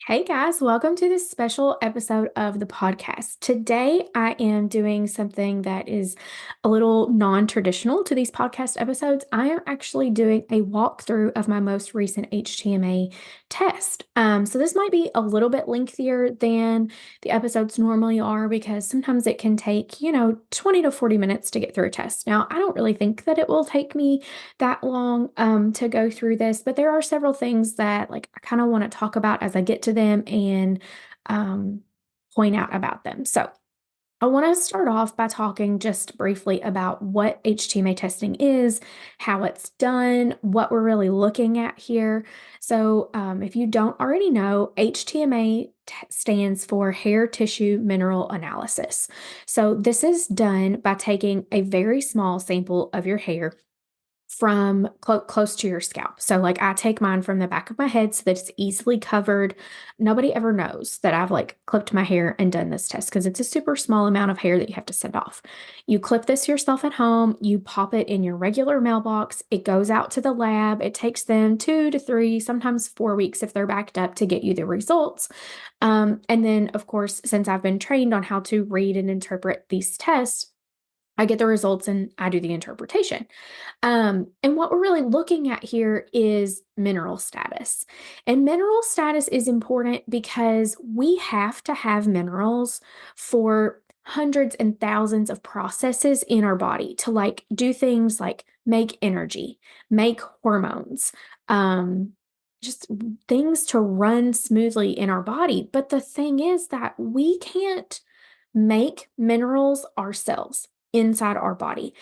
Hey guys, welcome to this special episode of the podcast. Today, I am doing something that is a little non traditional to these podcast episodes. I am actually doing a walkthrough of my most recent HTMA test. So, this might be a little bit lengthier than the episodes normally are because sometimes it can take, 20 to 40 minutes to get through a test. Now, I don't really think that it will take me that long to go through this, but there are several things that I kind of want to talk about as I get to them and um, point out about them. So I want to start off by talking just briefly about what HTMA testing is, how it's done, what we're really looking at here. So, if you don't already know, HTMA stands for hair tissue mineral analysis. So, this is done by taking a very small sample of your hair from close to your scalp. So, I take mine from the back of my head so that it's easily covered. Nobody ever knows that I've clipped my hair and done this test because it's a super small amount of hair that you have to send off. You clip this yourself at home, you pop it in your regular mailbox, it goes out to the lab. It takes them 2 to 3, sometimes 4 weeks if they're backed up to get you the results. And then, of course, since I've been trained on how to read and interpret these tests, I get the results and I do the interpretation. And what we're really looking at here is mineral status. And mineral status is important because we have to have minerals for hundreds and thousands of processes in our body to do things like make energy, make hormones, just things to run smoothly in our body. But the thing is that we can't make minerals ourselves inside our body.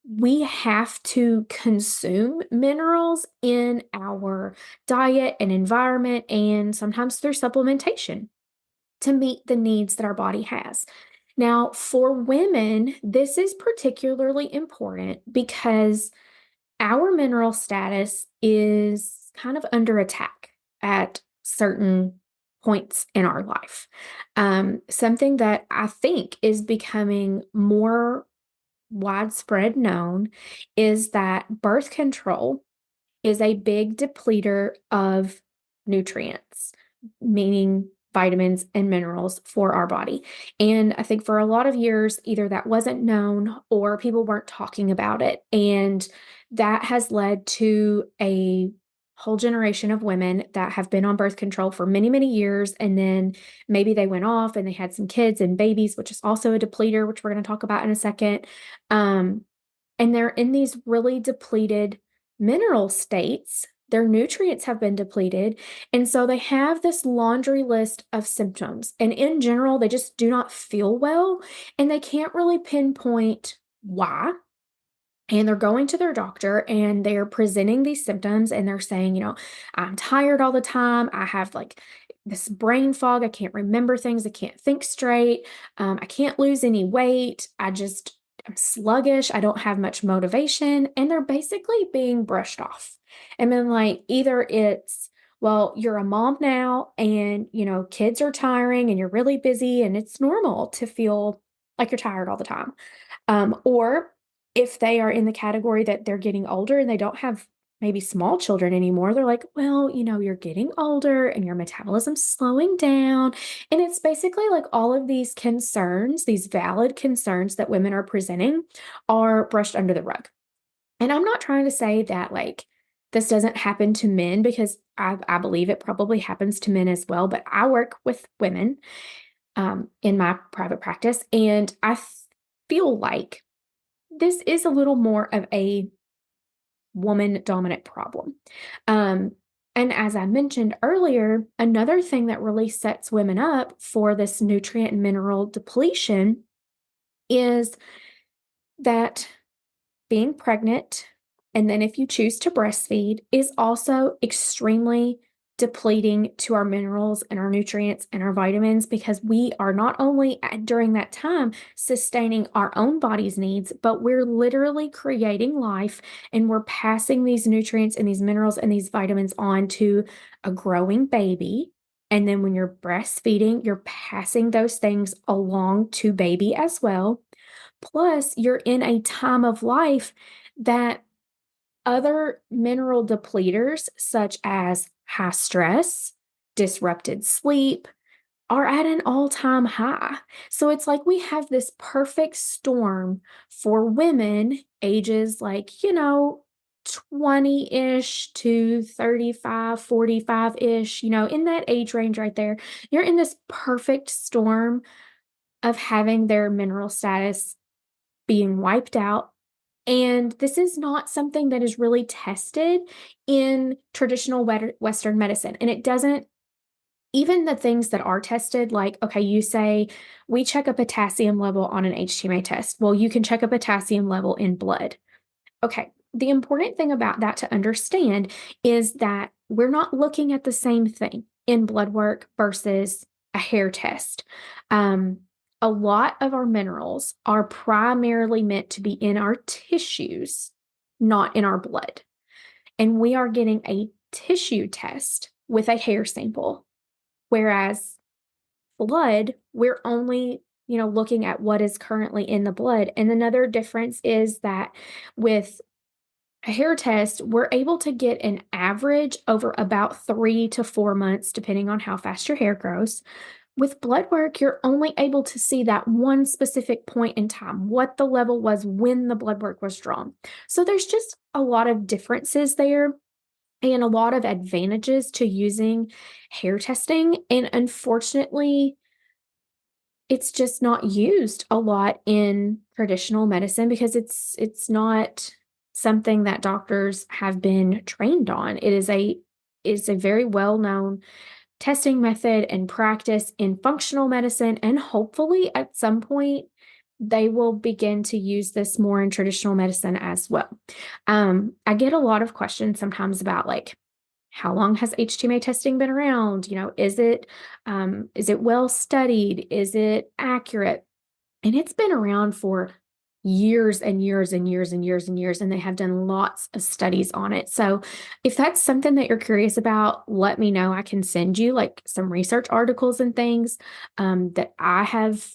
We have to consume minerals in our diet and environment, and sometimes through supplementation to meet the needs that our body has. Now, for women, this is particularly important because our mineral status is kind of under attack at certain points in our life. Something that I think is becoming more widespread known is that birth control is a big depleter of nutrients, meaning vitamins and minerals for our body. And I think for a lot of years, either that wasn't known or people weren't talking about it. And that has led to a whole generation of women that have been on birth control for many, many years. And then maybe they went off and they had some kids and babies, which is also a depleter, which we're going to talk about in a second. Um, and they're in these really depleted mineral states. Their nutrients have been depleted. And so they have this laundry list of symptoms. And in general, they just do not feel well. And they can't really pinpoint why. And they're going to their doctor and they're presenting these symptoms and they're saying, I'm tired all the time. I have this brain fog. I can't remember things. I can't think straight. I can't lose any weight. I'm sluggish. I don't have much motivation. And they're basically being brushed off. And then, either it's, well, you're a mom now and, kids are tiring and you're really busy and it's normal to feel like you're tired all the time. Or if they are in the category that they're getting older and they don't have maybe small children anymore, they're like, well, you're getting older and your metabolism's slowing down. And it's basically like all of these concerns, these valid concerns that women are presenting are brushed under the rug. And I'm not trying to say that this doesn't happen to men because I believe it probably happens to men as well, but I work with women in my private practice, and I feel like this is a little more of a woman dominant problem. Um, and as I mentioned earlier, another thing that really sets women up for this nutrient and mineral depletion is that being pregnant, and then if you choose to breastfeed, is also extremely depleting to our minerals and our nutrients and our vitamins because we are not only during that time sustaining our own body's needs, but we're literally creating life and we're passing these nutrients and these minerals and these vitamins on to a growing baby. And then when you're breastfeeding, you're passing those things along to baby as well. Plus, you're in a time of life that other mineral depleters, such as high stress, disrupted sleep are at an all-time high. So it's like we have this perfect storm for women ages like, 20-ish to 35, 45-ish, in that age range right there. You're in this perfect storm of having their mineral status being wiped out. And this is not something that is really tested in traditional Western medicine. And it doesn't, even the things that are tested, like, okay, you say we check a potassium level on an HTMA test. Well, you can check a potassium level in blood. Okay, the important thing about that to understand is that we're not looking at the same thing in blood work versus a hair test. A lot of our minerals are primarily meant to be in our tissues, not in our blood. And we are getting a tissue test with a hair sample, whereas blood, we're only looking at what is currently in the blood. And another difference is that with a hair test, we're able to get an average over about 3 to 4 months, depending on how fast your hair grows. With blood work, you're only able to see that one specific point in time, what the level was when the blood work was drawn. So there's just a lot of differences there and a lot of advantages to using hair testing. And unfortunately, it's just not used a lot in traditional medicine because it's not something that doctors have been trained on. It is a very well-known testing method and practice in functional medicine, and hopefully at some point they will begin to use this more in traditional medicine as well. I get a lot of questions sometimes about like, how long has HTMA testing been around? Is it well studied? Is it accurate? And it's been around for years and years and years and years and years, and they have done lots of studies on it. So if that's something that you're curious about, let me know. I can send you like some research articles and things that I have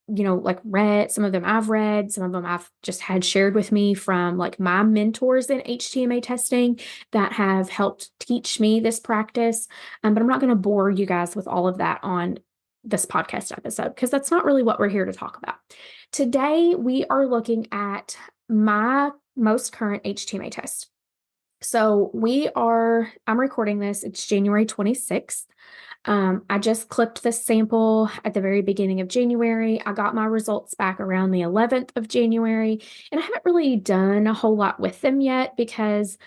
like read. Some of them I've read, some of them I've just had shared with me from like my mentors in HTMA testing that have helped teach me this practice. But I'm not going to bore you guys with all of that on this podcast episode because that's not really what we're here to talk about. Today, we are looking at my most current HTMA test. So I'm recording this, it's January 26th. I just clipped the sample at the very beginning of January. I got my results back around the 11th of January, and I haven't really done a whole lot with them yet because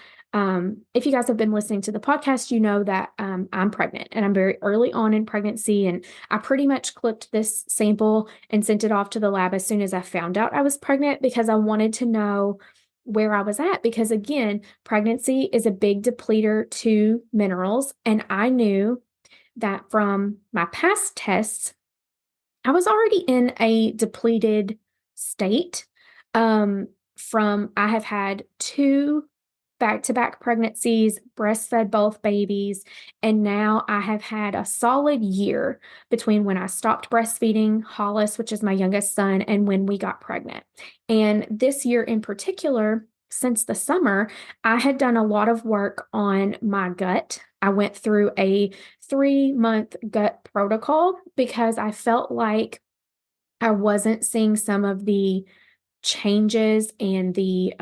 if you guys have been listening to the podcast, you know that I'm pregnant and I'm very early on in pregnancy, and I pretty much clipped this sample and sent it off to the lab as soon as I found out I was pregnant because I wanted to know where I was at because again, pregnancy is a big depleter to minerals, and I knew that from my past tests, I was already in a depleted state. I have had 2 back-to-back pregnancies, breastfed both babies, and now I have had a solid year between when I stopped breastfeeding Hollis, which is my youngest son, and when we got pregnant. And this year in particular, since the summer, I had done a lot of work on my gut. I went through a 3-month gut protocol because I felt like I wasn't seeing some of the changes and the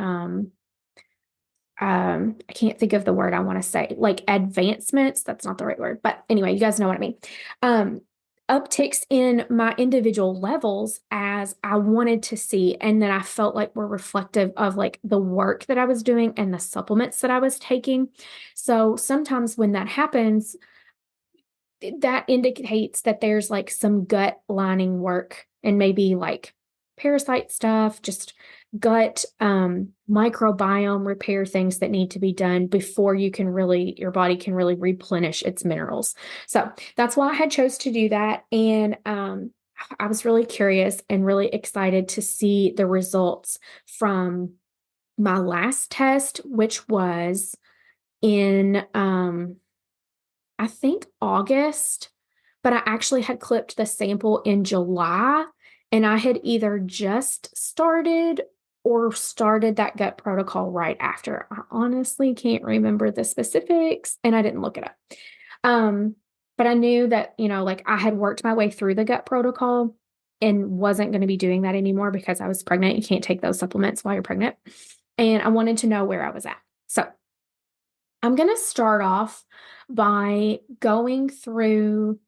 I can't think of the word I want to say, like advancements. That's not the right word, but anyway, you guys know what I mean. Upticks in my individual levels as I wanted to see, and that I felt like were reflective of like the work that I was doing and the supplements that I was taking. So sometimes when that happens, that indicates that there's like some gut lining work and maybe like parasite stuff, just gut microbiome repair things that need to be done before your body can really replenish its minerals. So that's why I had chose to do that. And I was really curious and really excited to see the results from my last test, which was in I think August, but I actually had clipped the sample in July, and I had either just started or started that gut protocol right after. I honestly can't remember the specifics, and I didn't look it up. Um, but I knew that, like I had worked my way through the gut protocol and wasn't going to be doing that anymore because I was pregnant. You can't take those supplements while you're pregnant. And I wanted to know where I was at. So I'm going to start off by going through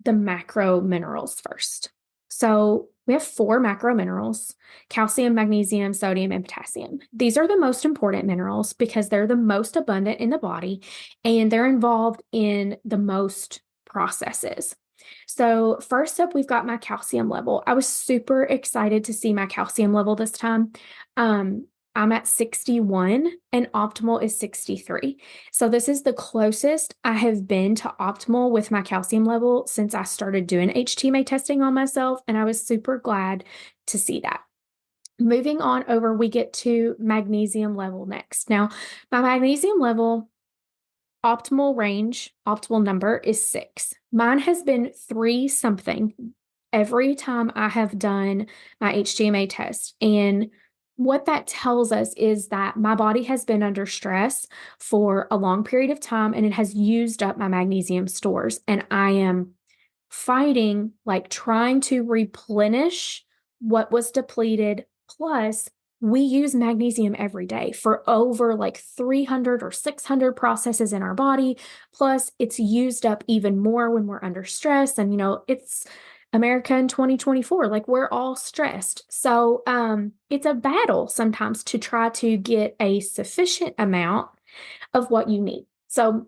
the macro minerals first. So we have 4 macro minerals: calcium, magnesium, sodium, and potassium. These are the most important minerals because they're the most abundant in the body and they're involved in the most processes. So first up, we've got my calcium level. I was super excited to see my calcium level this time. Um, I'm at 61 and optimal is 63. So this is the closest I have been to optimal with my calcium level since I started doing HTMA testing on myself, and I was super glad to see that. Moving on over, we get to magnesium level next. Now, my magnesium level optimal range, optimal number is 6. Mine has been 3 something every time I have done my HTMA test. And what that tells us is that my body has been under stress for a long period of time and it has used up my magnesium stores. And I am fighting, like trying to replenish what was depleted. Plus, we use magnesium every day for over like 300 or 600 processes in our body. Plus, it's used up even more when we're under stress. And, it's America in 2024. Like we're all stressed. So it's a battle sometimes to try to get a sufficient amount of what you need. So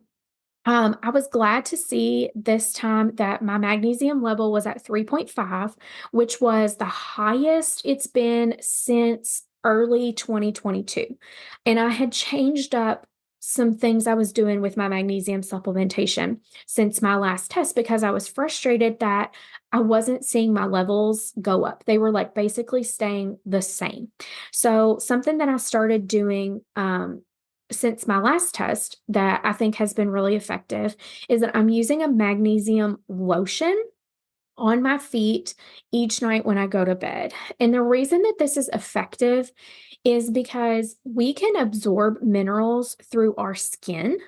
I was glad to see this time that my magnesium level was at 3.5, which was the highest it's been since early 2022. And I had changed up some things I was doing with my magnesium supplementation since my last test because I was frustrated that I wasn't seeing my levels go up. They were like basically staying the same. So something that I started doing since my last test that I think has been really effective is that I'm using a magnesium lotion on my feet each night when I go to bed. And the reason that this is effective is because we can absorb minerals through our skin.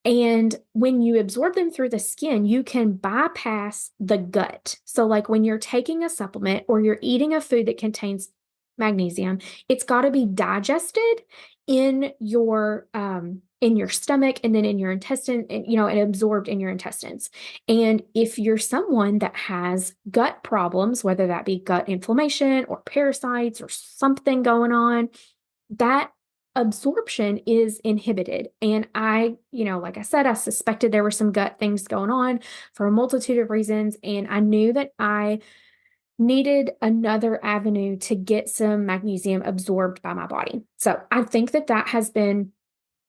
And when you absorb them through the skin, you can bypass the gut. So, like when you're taking a supplement or you're eating a food that contains magnesium, it's got to be digested in your stomach and then in your intestine, and absorbed in your intestines. And if you're someone that has gut problems, whether that be gut inflammation or parasites or something going on, that absorption is inhibited. And like I said, I suspected there were some gut things going on for a multitude of reasons. And I knew that I needed another avenue to get some magnesium absorbed by my body. So I think that that has been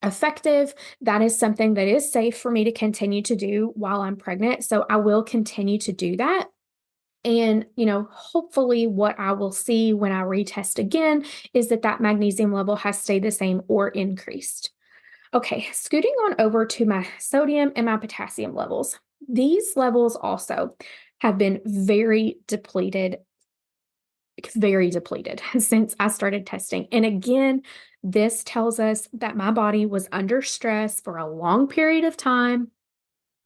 effective. That is something that is safe for me to continue to do while I'm pregnant. So I will continue to do that. And, hopefully what I will see when I retest again is that that magnesium level has stayed the same or increased. Okay, scooting on over to my sodium and my potassium levels. These levels also have been very depleted since I started testing. And again, this tells us that my body was under stress for a long period of time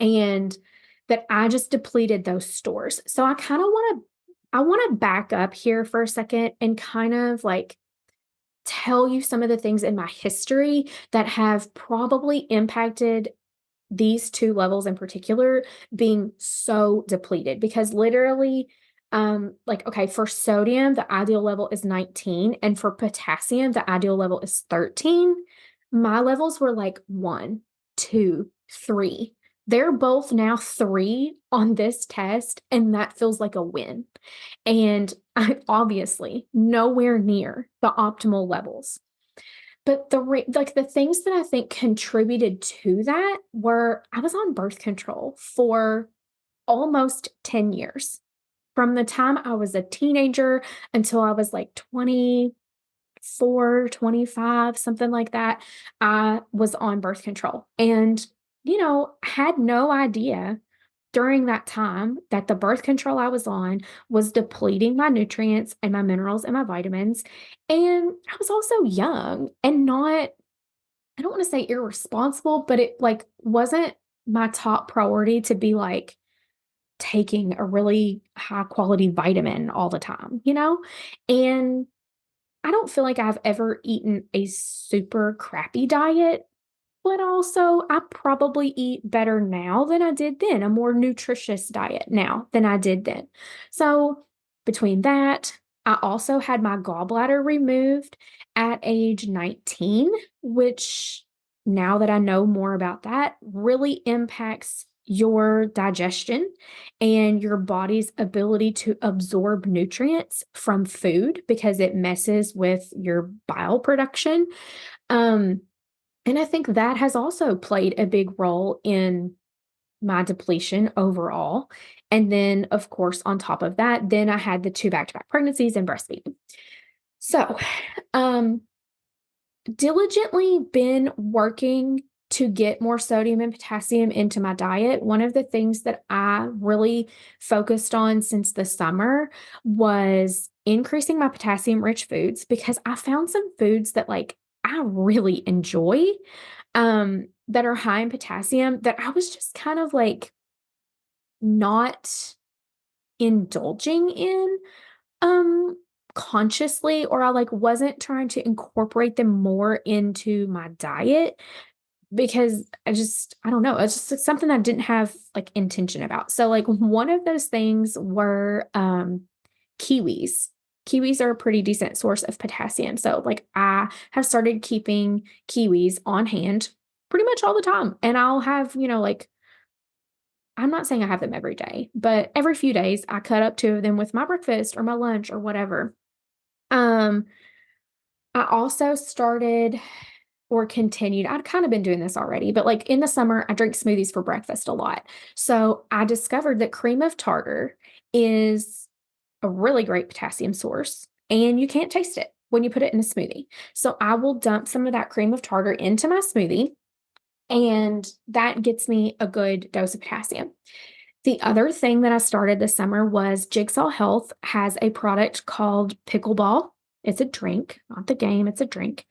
and that I just depleted those stores. So I want to back up here for a second and kind of like tell you some of the things in my history that have probably impacted these 2 levels in particular being so depleted because literally okay, for sodium the ideal level is 19 and for potassium the ideal level is 13. My levels were like 1, 2, 3. They're both now 3 on this test and that feels like a win. And I obviously nowhere near the optimal levels. But the things that I think contributed to that were I was on birth control for almost 10 years. From the time I was a teenager until I was like 24, 25, something like that, I was on birth control. And, had no idea during that time that the birth control I was on was depleting my nutrients and my minerals and my vitamins. And I was also young and not, I don't want to say irresponsible, but it like wasn't my top priority to be like taking a really high quality vitamin all the time, you know? And I don't feel like I've ever eaten a super crappy diet, but also I probably eat better now than I did then, a more nutritious diet now than I did then. So between that, I also had my gallbladder removed at age 19, which now that I know more about that, really impacts your digestion and your body's ability to absorb nutrients from food because it messes with your bile production. Um, and I think that has also played a big role in my depletion overall. And then, of course, on top of that, then I had the two back-to-back pregnancies and breastfeeding. So, um, diligently been working to get more sodium and potassium into my diet. One of the things that I really focused on since the summer was increasing my potassium rich foods because I found some foods that like I really enjoy that are high in potassium that I was just kind of like not indulging in um consciously, or I like wasn't trying to incorporate them more into my diet because I don't know, it's just like something I didn't have like intention about. So like one of those things were kiwis. Kiwis are a pretty decent source of potassium. So like I have started keeping kiwis on hand pretty much all the time. And I'll have, like I'm not saying I have them every day, but every few days I cut up two of them with my breakfast or my lunch or whatever. Um, I also started or continued, I'd kind of been doing this already, but like in the summer, I drink smoothies for breakfast a lot. So I discovered that cream of tartar is a really great potassium source and you can't taste it when you put it in a smoothie. So I will dump some of that cream of tartar into my smoothie and that gets me a good dose of potassium. The other thing that I started this summer was Jigsaw Health has a product called Pickleball. It's a drink, not the game, it's a drink.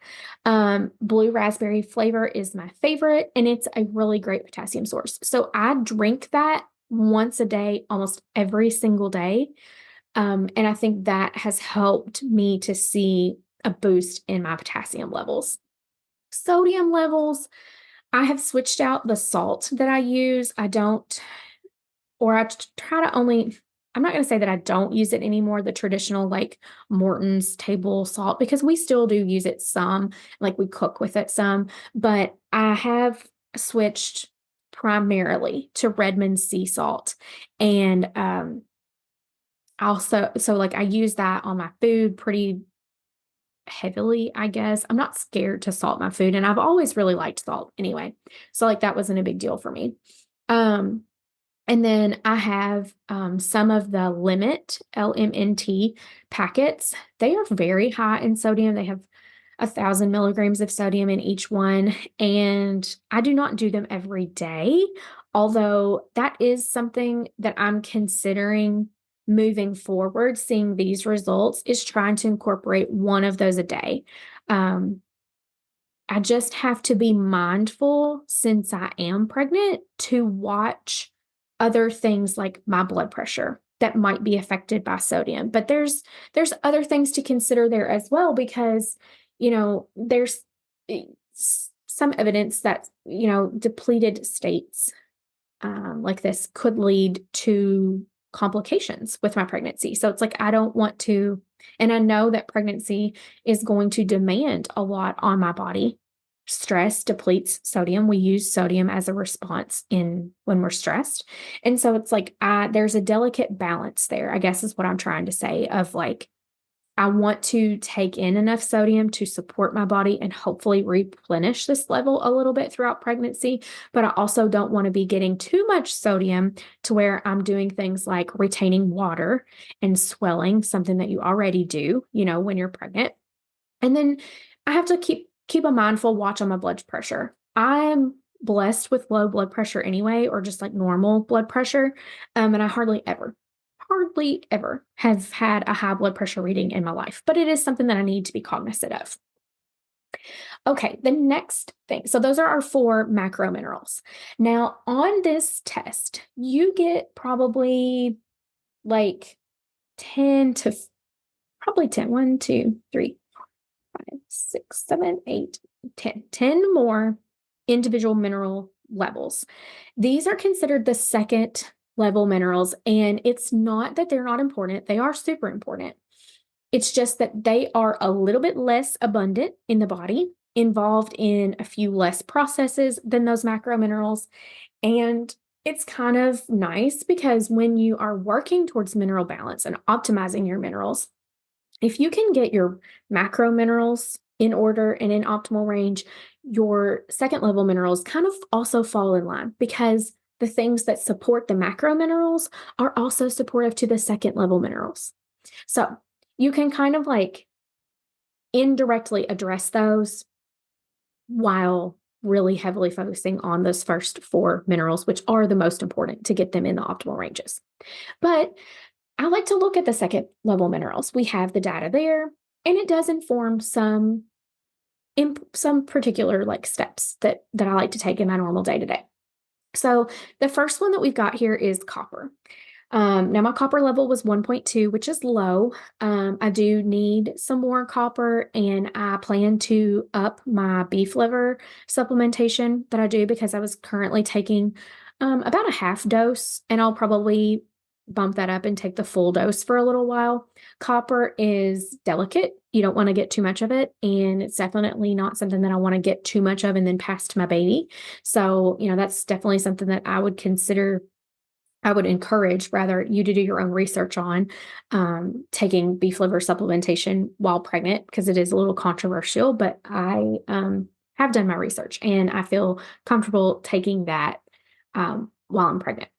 Blue raspberry flavor is my favorite, and it's a really great potassium source. So I drink that once a day, almost every single day. And I think that has helped me to see a boost in my potassium levels. Sodium levels, I have switched out the salt that I use. I don't or try to only I'm not going to say that I don't use it anymore, the traditional like Morton's table salt, because we still do use it some, like we cook with it some, but I have switched primarily to Redmond sea salt. And also, so like I use that on my food pretty heavily, I guess. I'm not scared to salt my food, and I've always really liked salt anyway. So like that wasn't a big deal for me. Um, and then I have some of the Limit, LMNT packets. They are very high in sodium. They have 1,000 milligrams of sodium in each one. And I do not do them every day, although that is something that I'm considering moving forward, seeing these results, is trying to incorporate one of those a day. Um, I just have to be mindful since I am pregnant to watch other things like my blood pressure that might be affected by sodium. But there's other things to consider there as well because, there's some evidence that, depleted states like this could lead to complications with my pregnancy. So it's like, I don't want to, and I know that pregnancy is going to demand a lot on my body. Stress depletes sodium. We use sodium as a response in when we're stressed. And so it's like, there's a delicate balance there, I guess is what I'm trying to say of like, I want to take in enough sodium to support my body and hopefully replenish this level a little bit throughout pregnancy. But I also don't want to be getting too much sodium to where I'm doing things like retaining water and swelling, something that you already do, when you're pregnant. And then I have to keep a mindful watch on my blood pressure. I'm blessed with low blood pressure anyway, or just like normal blood pressure. And I hardly ever have had a high blood pressure reading in my life, but it is something that I need to be cognizant of. Okay, the next thing. So those are our 4 macro minerals. Now, on this test, you get probably like 10 to probably 10. 1, 2, 3, 5, 6, 7, 8, 10. 10 more individual mineral levels. These are considered the second level minerals, and it's not that they're not important. They are super important. It's just that they are a little bit less abundant in the body, involved in a few less processes than those macro minerals. And it's kind of nice because when you are working towards mineral balance and optimizing your minerals, if you can get your macro minerals in order and in optimal range, your second level minerals kind of also fall in line because the things that support the macro minerals are also supportive to the second level minerals. So you can kind of like indirectly address those while really heavily focusing on those first 4 minerals, which are the most important to get them in the optimal ranges. But I like to look at the second level minerals. We have the data there, and it does inform some particular like steps that I like to take in my normal day to day. So the first one that we've got here is copper. Now my copper level was 1.2, which is low. I do need some more copper, and I plan to up my beef liver supplementation that I do because I was currently taking about a half dose, and I'll probably bump that up and take the full dose for a little while. Copper is delicate. You don't want to get too much of it, and it's definitely not something that I want to get too much of and then pass to my baby. So, that's definitely something that I would consider. I would encourage rather you to do your own research on taking beef liver supplementation while pregnant because it is a little controversial, but I have done my research and I feel comfortable taking that while I'm pregnant.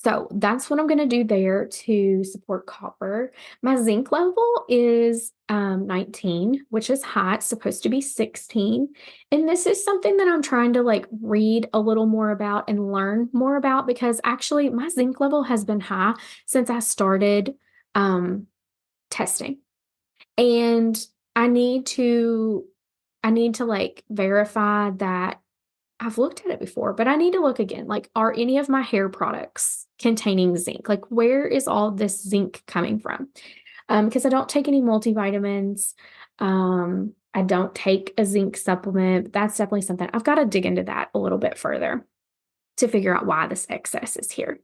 So that's what I'm going to do there to support copper. My zinc level is 19, which is high. It's supposed to be 16. And this is something that I'm trying to like read a little more about and learn more about because actually my zinc level has been high since I started testing. And I need to like verify that I've looked at it before, but I need to look again. Like, are any of my hair products containing zinc? Like, where is all this zinc coming from? Because I don't take any multivitamins. I don't take a zinc supplement. That's definitely something I've got to dig into that a little bit further to figure out why this excess is here.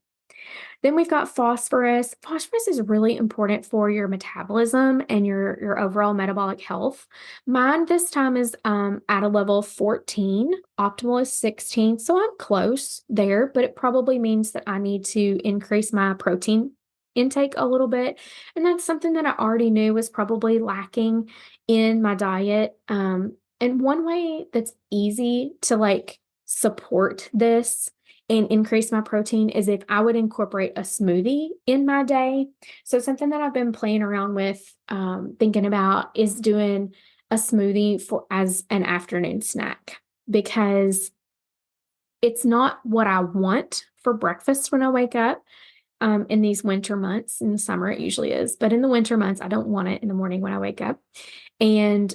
Then we've got phosphorus. Phosphorus is really important for your metabolism and your overall metabolic health. Mine this time is at a level 14. Optimal is 16. So I'm close there, but it probably means that I need to increase my protein intake a little bit. And that's something that I already knew was probably lacking in my diet. And one way that's easy to like support this and increase my protein is if I would incorporate a smoothie in my day. So something that I've been playing around with, thinking about is doing a smoothie for as an afternoon snack because it's not what I want for breakfast when I wake up. In these winter months, in the summer it usually is, but in the winter months, I don't want it in the morning when I wake up. And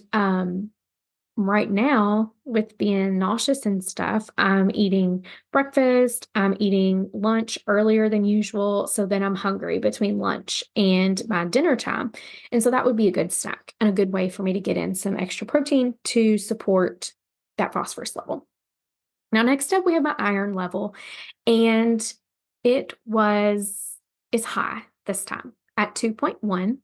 right now, with being nauseous and stuff, I'm eating breakfast, I'm eating lunch earlier than usual. So then I'm hungry between lunch and my dinner time. And so that would be a good snack and a good way for me to get in some extra protein to support that phosphorus level. Now, next up, we have my iron level, and it's high this time at 2.1.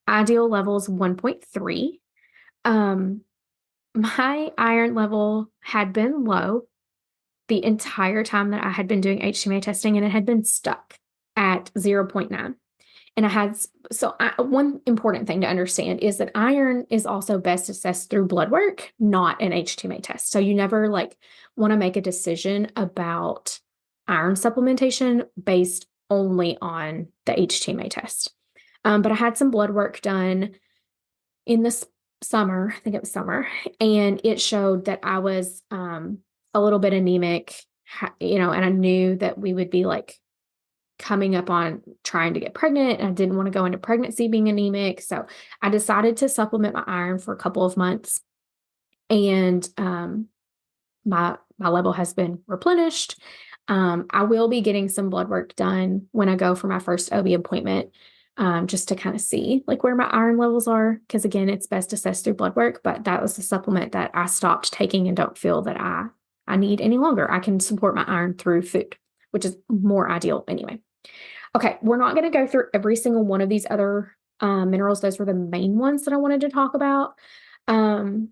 Ideal level is 1.3. My iron level had been low the entire time that I had been doing HTMA testing, and it had been stuck at 0.9. And one important thing to understand is that iron is also best assessed through blood work, not an HTMA test. So you never like want to make a decision about iron supplementation based only on the HTMA test. But I had some blood work done in this summer, I think it was summer, and it showed that I was a little bit anemic, and I knew that we would be like coming up on trying to get pregnant, and I didn't want to go into pregnancy being anemic. So I decided to supplement my iron for a couple of months. and my level has been replenished. I will be getting some blood work done when I go for my first OB appointment, just to kind of see like where my iron levels are. Because again, it's best assessed through blood work, but that was a supplement that I stopped taking and don't feel that I need any longer. I can support my iron through food, which is more ideal anyway. Okay, we're not going to go through every single one of these other minerals. Those were the main ones that I wanted to talk about. Um,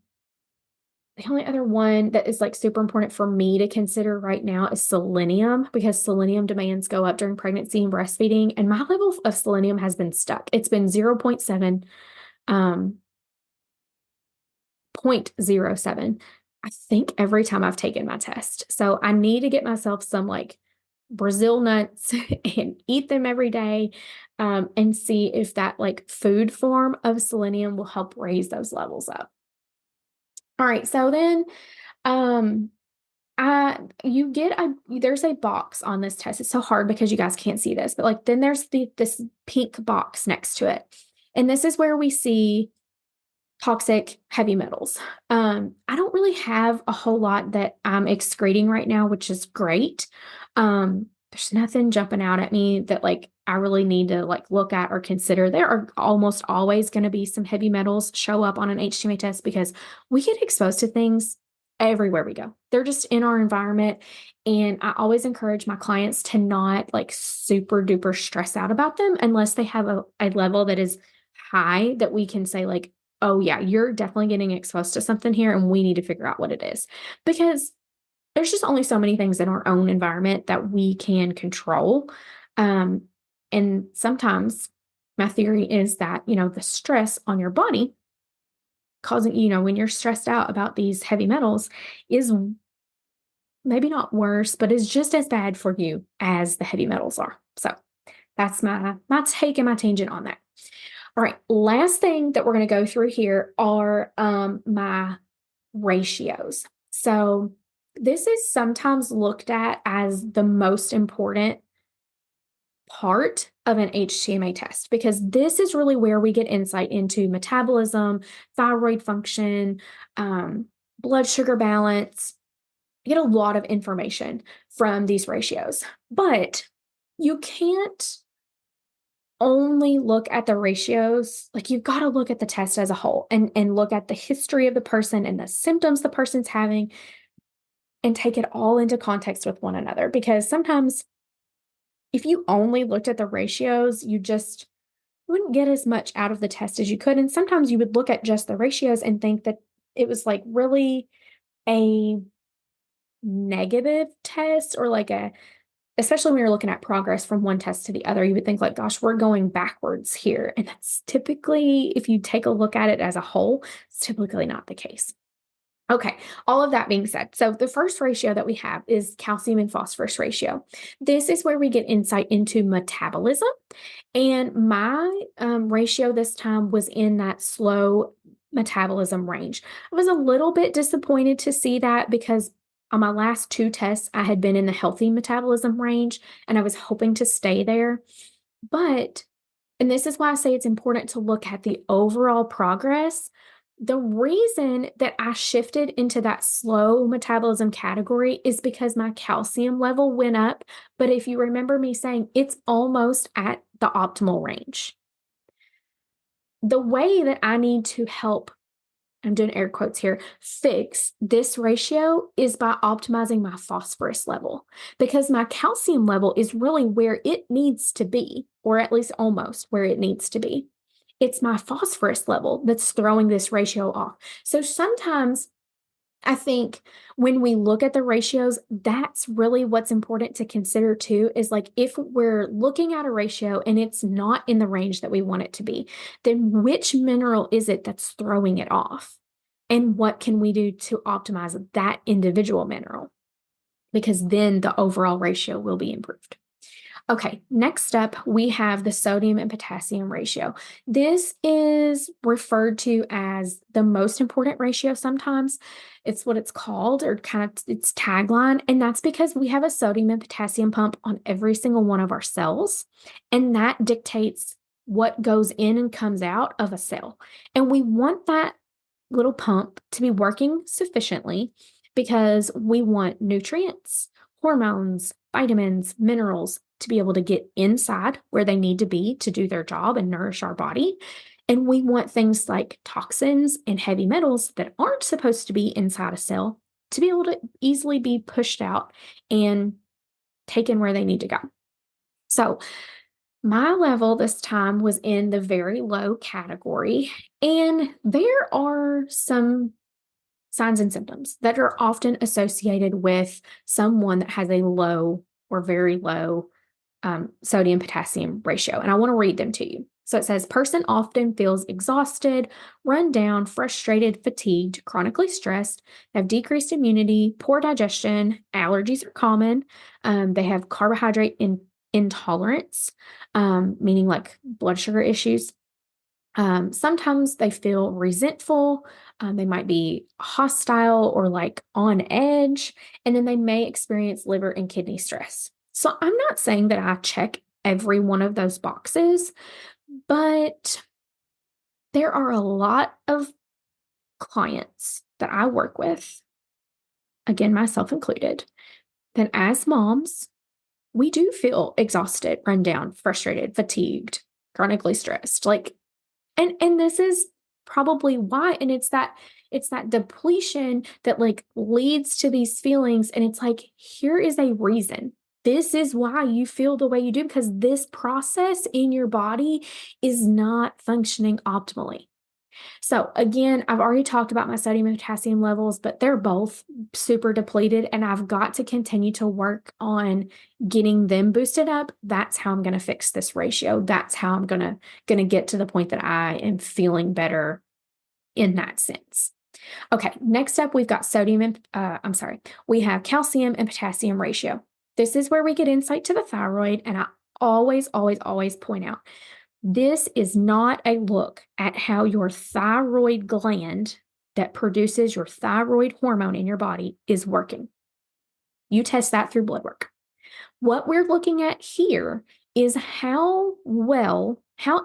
the only other one that is like super important for me to consider right now is selenium, because selenium demands go up during pregnancy and breastfeeding. And my level of selenium has been stuck. It's been 0.7, 0.07, I think, every time I've taken my test. So I need to get myself some like Brazil nuts and eat them every day, and see if that like food form of selenium will help raise those levels up. All right, so then um you get there's a box on this test. It's so hard because you guys can't see this, but like then there's this pink box next to it. And this is where we see toxic heavy metals. I don't really have a whole lot that I'm excreting right now, which is great. There's nothing jumping out at me that like I really need to like look at or consider. There are almost always going to be some heavy metals show up on an HTMA test because we get exposed to things everywhere we go. They're just in our environment. And I always encourage my clients to not like super duper stress out about them unless they have a level that is high that we can say like, oh yeah, you're definitely getting exposed to something here and we need to figure out what it is. Because there's just only so many things in our own environment that we can control. And sometimes my theory is that, the stress on your body causing, when you're stressed out about these heavy metals is maybe not worse, but is just as bad for you as the heavy metals are. So that's my take and my tangent on that. All right, last thing that we're going to go through here are my ratios. So this is sometimes looked at as the most important part of an HTMA test because this is really where we get insight into metabolism, thyroid function, blood sugar balance. You get a lot of information from these ratios, but you can't only look at the ratios. Like you've got to look at the test as a whole and look at the history of the person and the symptoms the person's having and take it all into context with one another. Because sometimes if you only looked at the ratios, you just wouldn't get as much out of the test as you could. And sometimes you would look at just the ratios and think that it was like really a negative test or like especially when you're looking at progress from one test to the other, you would think like, gosh, we're going backwards here. And that's typically, if you take a look at it as a whole, it's typically not the case. Okay, all of that being said, so the first ratio that we have is calcium and phosphorus ratio. This is where we get insight into metabolism. And my ratio this time was in that slow metabolism range. I was a little bit disappointed to see that because on my last two tests, I had been in the healthy metabolism range and I was hoping to stay there. And this is why I say it's important to look at the overall progress. The reason that I shifted into that slow metabolism category is because my calcium level went up. But if you remember me saying it's almost at the optimal range. The way that I need to help, I'm doing air quotes here, fix this ratio is by optimizing my phosphorus level because my calcium level is really where it needs to be, or at least almost where it needs to be. It's my phosphorus level that's throwing this ratio off. So sometimes I think when we look at the ratios, that's really what's important to consider too, is like if we're looking at a ratio and it's not in the range that we want it to be, then which mineral is it that's throwing it off? And what can we do to optimize that individual mineral? Because then the overall ratio will be improved. Okay, next up, we have the sodium and potassium ratio. This is referred to as the most important ratio sometimes. It's what it's called, or kind of its tagline, and that's because we have a sodium and potassium pump on every single one of our cells, and that dictates what goes in and comes out of a cell. And we want that little pump to be working sufficiently because we want nutrients, hormones, vitamins, minerals to be able to get inside where they need to be to do their job and nourish our body. And we want things like toxins and heavy metals that aren't supposed to be inside a cell to be able to easily be pushed out and taken where they need to go. So, my level this time was in the very low category, and there are some signs and symptoms that are often associated with someone that has a low or very low sodium potassium ratio. And I want to read them to you. So it says, person often feels exhausted, run down, frustrated, fatigued, chronically stressed, have decreased immunity, poor digestion, allergies are common. They have carbohydrate intolerance, meaning like blood sugar issues. Sometimes they feel resentful. They might be hostile or like on edge, and then they may experience liver and kidney stress. So I'm not saying that I check every one of those boxes, but there are a lot of clients that I work with, again, myself included, that as moms, we do feel exhausted, run down, frustrated, fatigued, chronically stressed. And this is probably why, and it's that depletion that like leads to these feelings, and it's like, here is a reason. This is why you feel the way you do, because this process in your body is not functioning optimally. So again, I've already talked about my sodium and potassium levels, but they're both super depleted, and I've got to continue to work on getting them boosted up. That's how I'm going to fix this ratio. That's how I'm going to get to the point that I am feeling better in that sense. Okay, next up, we've got we have calcium and potassium ratio. This is where we get insight to the thyroid, and I always, always, always point out this is not a look at how your thyroid gland that produces your thyroid hormone in your body is working. You test that through blood work. What we're looking at here is how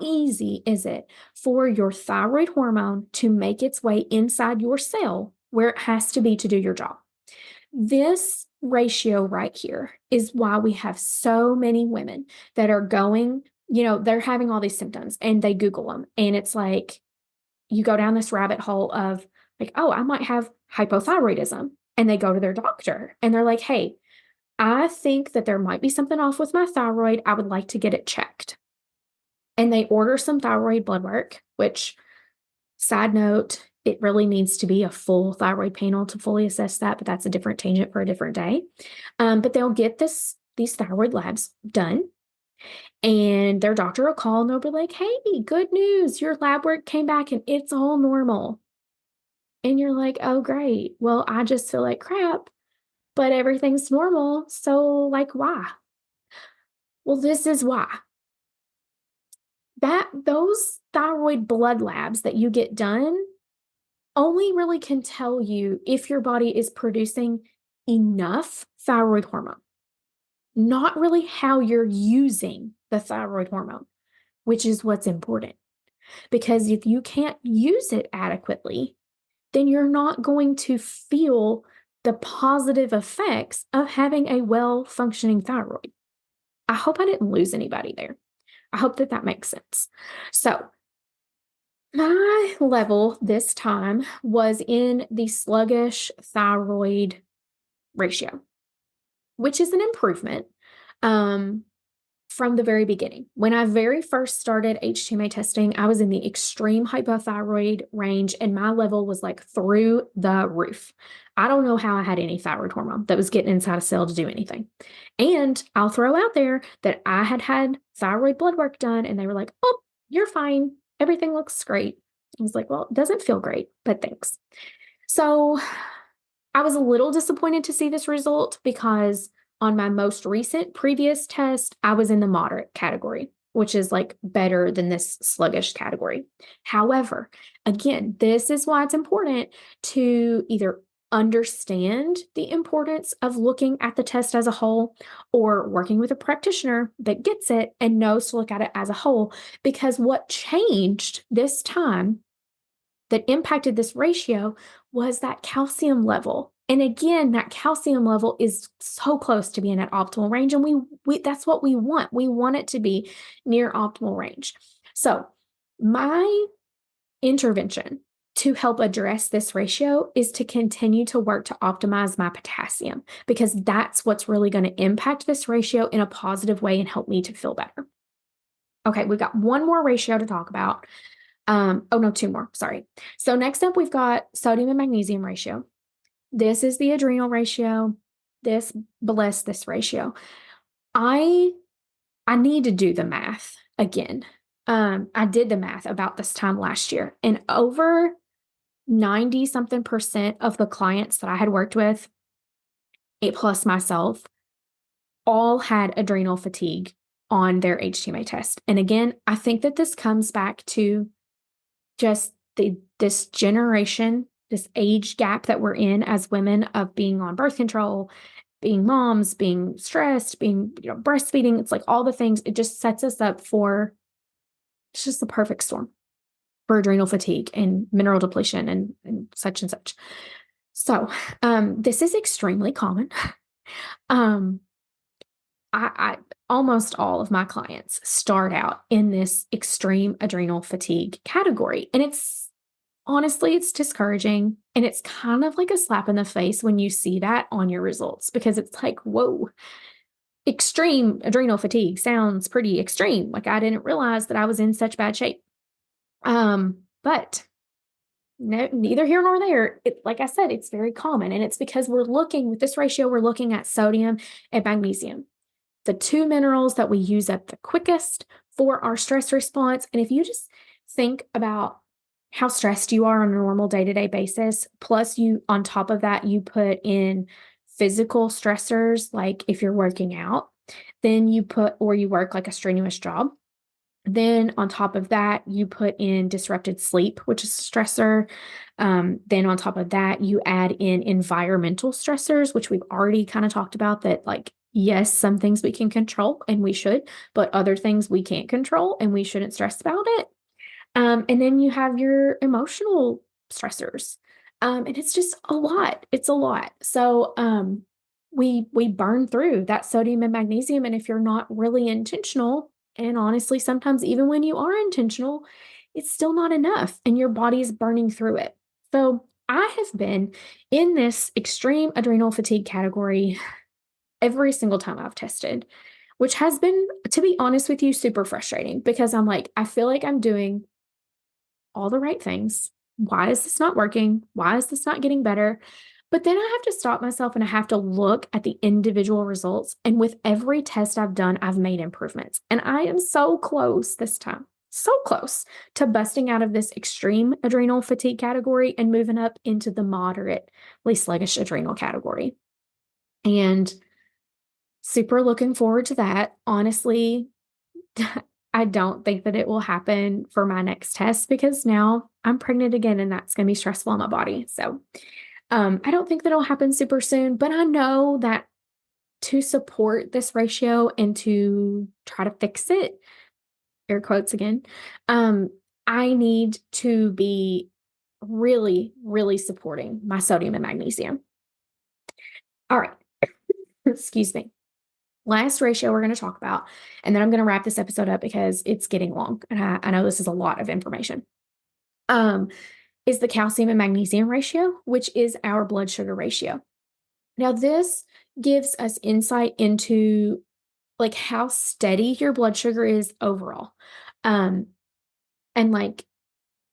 easy is it for your thyroid hormone to make its way inside your cell where it has to be to do your job. This ratio right here is why we have so many women that are going, they're having all these symptoms and they Google them. And it's like, you go down this rabbit hole of like, oh, I might have hypothyroidism. And they go to their doctor and they're like, hey, I think that there might be something off with my thyroid. I would like to get it checked. And they order some thyroid blood work, which, side note, it really needs to be a full thyroid panel to fully assess that, but that's a different tangent for a different day. But they'll get these thyroid labs done, and their doctor will call and they'll be like, hey, good news, your lab work came back and it's all normal. And you're like, oh, great. Well, I just feel like crap, but everything's normal. So, like, why? Well, this is why. Those thyroid blood labs that you get done only really can tell you if your body is producing enough thyroid hormone, not really how you're using the thyroid hormone, which is what's important. Because if you can't use it adequately, then you're not going to feel the positive effects of having a well-functioning thyroid. I hope I didn't lose anybody there. I hope that makes sense. So, my level this time was in the sluggish thyroid ratio, which is an improvement from the very beginning. When I very first started HTMA testing, I was in the extreme hypothyroid range, and my level was like through the roof. I don't know how I had any thyroid hormone that was getting inside a cell to do anything. And I'll throw out there that I had thyroid blood work done, and they were like, oh, you're fine. Everything looks great. I was like, well, it doesn't feel great, but thanks. So I was a little disappointed to see this result because on my most recent previous test, I was in the moderate category, which is like better than this sluggish category. However, again, this is why it's important to either understand the importance of looking at the test as a whole or working with a practitioner that gets it and knows to look at it as a whole. Because what changed this time that impacted this ratio was that calcium level. And again, that calcium level is so close to being at optimal range. And we that's what we want. We want it to be near optimal range. So my intervention to help address this ratio is to continue to work to optimize my potassium, because that's what's really going to impact this ratio in a positive way and help me to feel better. Okay, we've got one more ratio to talk about. Oh no, two more, sorry. So next up, we've got sodium and magnesium ratio. This is the adrenal ratio. Bless this ratio. I need to do the math again. I did the math about this time last year, and over 90 something percent of the clients that I had worked with, plus myself, all had adrenal fatigue on their HTMA test. And again, I think that this comes back to just this generation, this age gap that we're in as women of being on birth control, being moms, being stressed, being, breastfeeding. It's like all the things. It just sets us up for, it's just the perfect storm for adrenal fatigue and mineral depletion and such and such. So this is extremely common. I almost all of my clients start out in this extreme adrenal fatigue category. And honestly, it's discouraging. And it's kind of like a slap in the face when you see that on your results, because it's like, whoa, extreme adrenal fatigue sounds pretty extreme. Like I didn't realize that I was in such bad shape. But no, neither here nor there. Like I said, it's very common. And it's because with this ratio, we're looking at sodium and magnesium, the two minerals that we use up the quickest for our stress response. And if you just think about how stressed you are on a normal day-to-day basis, plus on top of that, you put in physical stressors, like if you're working out, then you work like a strenuous job. Then on top of that, you put in disrupted sleep, which is a stressor. Then on top of that, you add in environmental stressors, which we've already kind of talked about, that like, yes, some things we can control and we should, but other things we can't control and we shouldn't stress about it. And then you have your emotional stressors. And it's just a lot. It's a lot. So we burn through that sodium and magnesium. And if you're not really intentional, and honestly, sometimes even when you are intentional, it's still not enough and your body's burning through it. So I have been in this extreme adrenal fatigue category every single time I've tested, which has been, to be honest with you, super frustrating, because I'm like, I feel like I'm doing all the right things. Why is this not working? Why is this not getting better? But then I have to stop myself and I have to look at the individual results. And with every test I've done, I've made improvements. And I am so close this time, so close to busting out of this extreme adrenal fatigue category and moving up into the moderately sluggish adrenal category. And super looking forward to that. Honestly, I don't think that it will happen for my next test, because now I'm pregnant again and that's going to be stressful on my body. So I don't think that it'll happen super soon, but I know that to support this ratio and to try to fix it, air quotes again, I need to be really, really supporting my sodium and magnesium. All right. Excuse me. Last ratio we're going to talk about, and then I'm going to wrap this episode up because it's getting long. And I know this is a lot of information. Is the calcium and magnesium ratio, which is our blood sugar ratio. Now, this gives us insight into like how steady your blood sugar is overall. And like,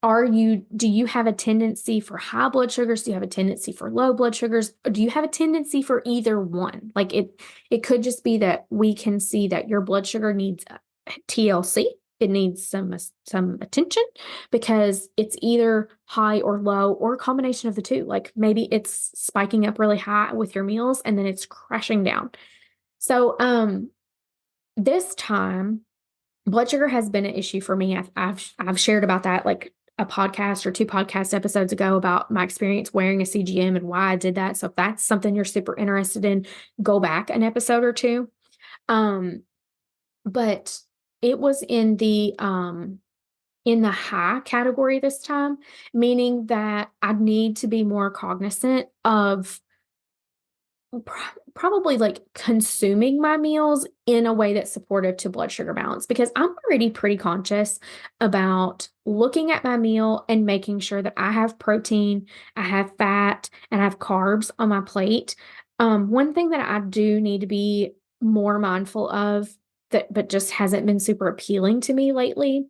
do you have a tendency for high blood sugars? Do you have a tendency for low blood sugars? Or do you have a tendency for either one? Like it could just be that we can see that your blood sugar needs TLC. It needs some attention because it's either high or low or a combination of the two. Like maybe it's spiking up really high with your meals and then it's crashing down. So this time, blood sugar has been an issue for me. I've shared about that like a podcast or two podcast episodes ago about my experience wearing a CGM and why I did that. So if that's something you're super interested in, go back an episode or two. But it was in the in the high category this time, meaning that I need to be more cognizant of probably like consuming my meals in a way that's supportive to blood sugar balance because I'm already pretty conscious about looking at my meal and making sure that I have protein, I have fat, and I have carbs on my plate. One thing that I do need to be more mindful of that, but just hasn't been super appealing to me lately,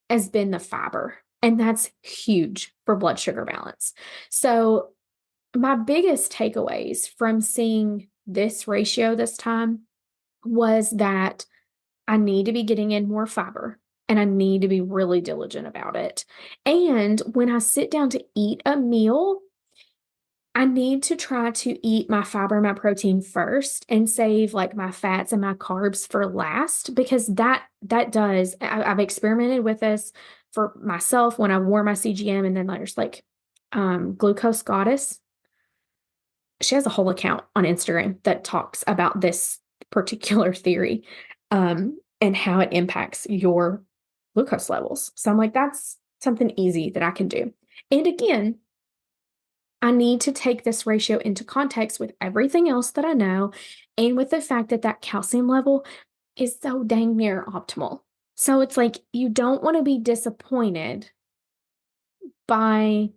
has been the fiber. And that's huge for blood sugar balance. So my biggest takeaways from seeing this ratio this time was that I need to be getting in more fiber and I need to be really diligent about it. And when I sit down to eat a meal, I need to try to eat my fiber and my protein first and save like my fats and my carbs for last because that does I've experimented with this for myself when I wore my CGM and then there's like glucose goddess. She has a whole account on Instagram that talks about this particular theory and how it impacts your glucose levels. So I'm like, that's something easy that I can do. And again, I need to take this ratio into context with everything else that I know and with the fact that that calcium level is so dang near optimal. So it's like you don't want to be disappointed by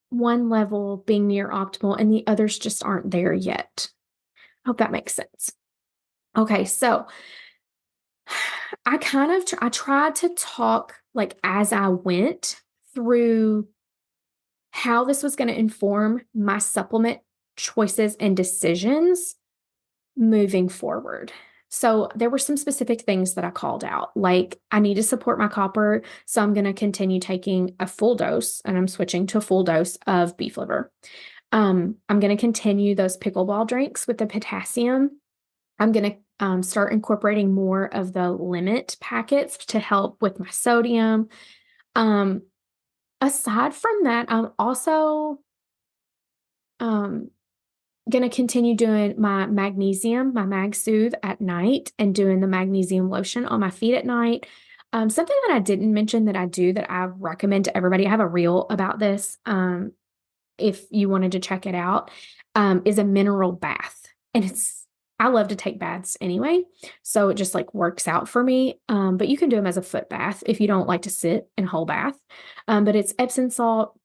one level being near optimal and the others just aren't there yet. I hope that makes sense. Okay, so I tried to talk like as I went through how this was going to inform my supplement choices and decisions moving forward. So there were some specific things that I called out, like I need to support my copper, so I'm going to continue taking a full dose, and I'm switching to a full dose of beef liver. I'm going to continue those pickleball drinks with the potassium. I'm going to start incorporating more of the limit packets to help with my sodium. Um, Aside from that, I'm also um, going to continue doing my magnesium, my mag soothe at night and doing the magnesium lotion on my feet at night. Something that I didn't mention that I do that I recommend to everybody, I have a reel about this. If you wanted to check it out, is a mineral bath. And I love to take baths anyway. So it just like works out for me. But you can do them as a foot bath if you don't like to sit in a whole bath. But it's Epsom salt,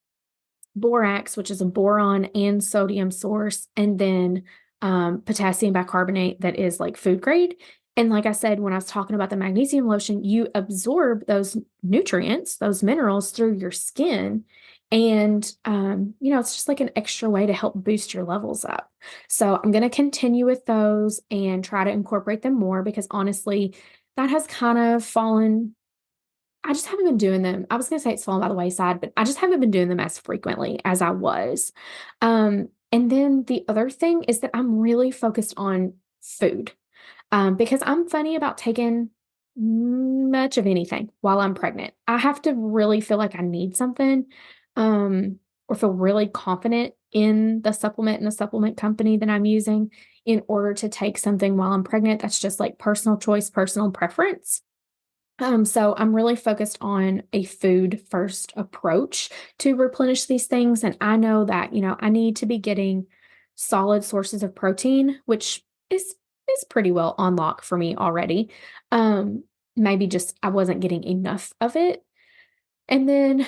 borax, which is a boron and sodium source, and then potassium bicarbonate that is like food grade. And like I said, when I was talking about the magnesium lotion, you absorb those nutrients, those minerals through your skin. And, it's just like an extra way to help boost your levels up. So I'm going to continue with those and try to incorporate them more because honestly, that has kind of fallen. I just haven't been doing them. I was going to say it's fallen by the wayside, but I just haven't been doing them as frequently as I was. And then the other thing is that I'm really focused on food because I'm funny about taking much of anything while I'm pregnant. I have to really feel like I need something or feel really confident in the supplement and the supplement company that I'm using in order to take something while I'm pregnant. That's just like personal choice, personal preference. So I'm really focused on a food first approach to replenish these things. And I know that, I need to be getting solid sources of protein, which is pretty well on lock for me already. Maybe just I wasn't getting enough of it. And then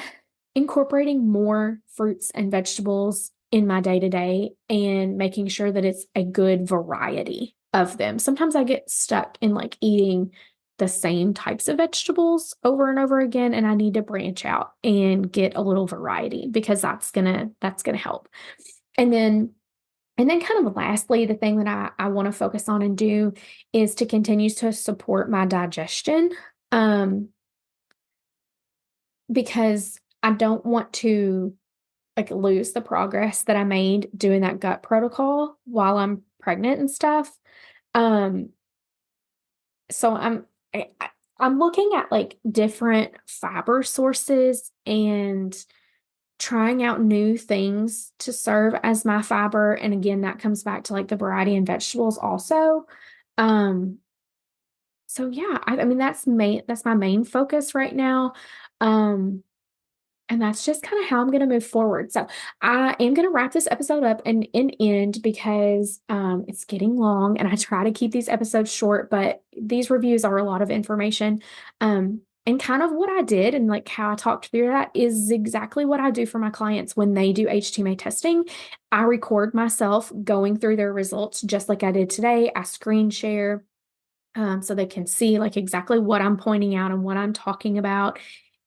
incorporating more fruits and vegetables in my day to day and making sure that it's a good variety of them. Sometimes I get stuck in like eating the same types of vegetables over and over again, and I need to branch out and get a little variety because that's gonna help. And then kind of lastly, the thing that I want to focus on and do is to continue to support my digestion. Because I don't want to like lose the progress that I made doing that gut protocol while I'm pregnant and stuff. Um, so I'm looking at like different fiber sources and trying out new things to serve as my fiber. And again, that comes back to like the variety in vegetables also. Um, so yeah, I mean that's my main focus right now. Um, and that's just kind of how I'm going to move forward. So I am going to wrap this episode up and end because it's getting long and I try to keep these episodes short, but these reviews are a lot of information. And kind of what I did and like how I talked through that is exactly what I do for my clients when they do HTMA testing. I record myself going through their results just like I did today. I screen share so they can see like exactly what I'm pointing out and what I'm talking about.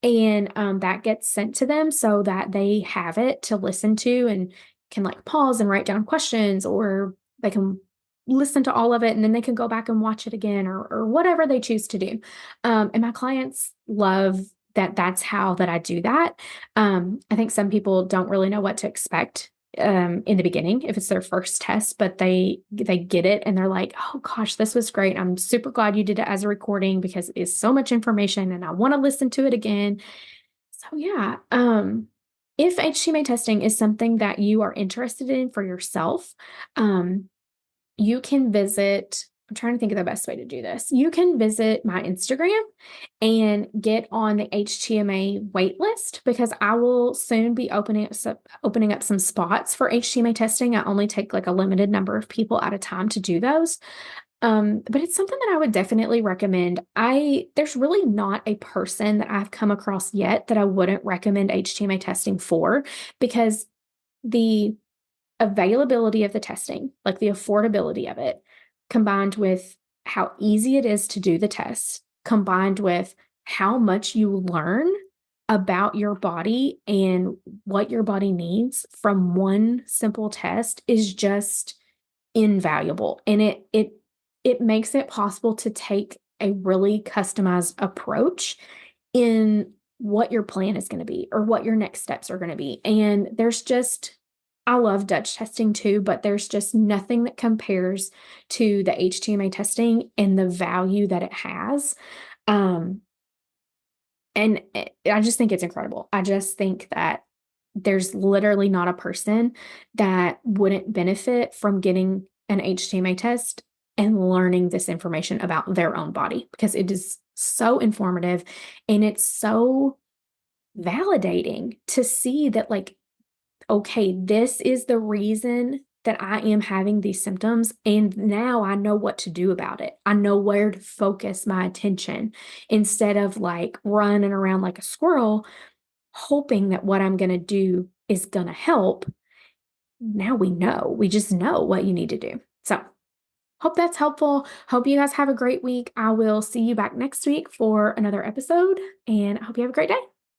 And that gets sent to them so that they have it to listen to and can like pause and write down questions, or they can listen to all of it and then they can go back and watch it again, or whatever they choose to do. And my clients love that that's how that I do that. I think some people don't really know what to expect in the beginning if it's their first test, but they get it and they're like, oh gosh, this was great. I'm super glad you did it as a recording because it is so much information and I want to listen to it again. So yeah, if HTMA testing is something that you are interested in for yourself, you can visit, I'm trying to think of the best way to do this. You can visit my Instagram and get on the HTMA wait list because I will soon be opening up some spots for HTMA testing. I only take like a limited number of people at a time to do those. But it's something that I would definitely recommend. There's really not a person that I've come across yet that I wouldn't recommend HTMA testing for, because the availability of the testing, like the affordability of it, combined with how easy it is to do the test, combined with how much you learn about your body and what your body needs from one simple test, is just invaluable. And it makes it possible to take a really customized approach in what your plan is going to be or what your next steps are going to be. And I love Dutch testing too, but there's just nothing that compares to the HTMA testing and the value that it has. Um, I just think it's incredible. I just think that there's literally not a person that wouldn't benefit from getting an HTMA test and learning this information about their own body, because it is so informative and it's so validating to see that, like, okay, this is the reason that I am having these symptoms. And now I know what to do about it. I know where to focus my attention instead of like running around like a squirrel, hoping that what I'm going to do is going to help. Now we just know what you need to do. So, hope that's helpful. Hope you guys have a great week. I will see you back next week for another episode, and I hope you have a great day.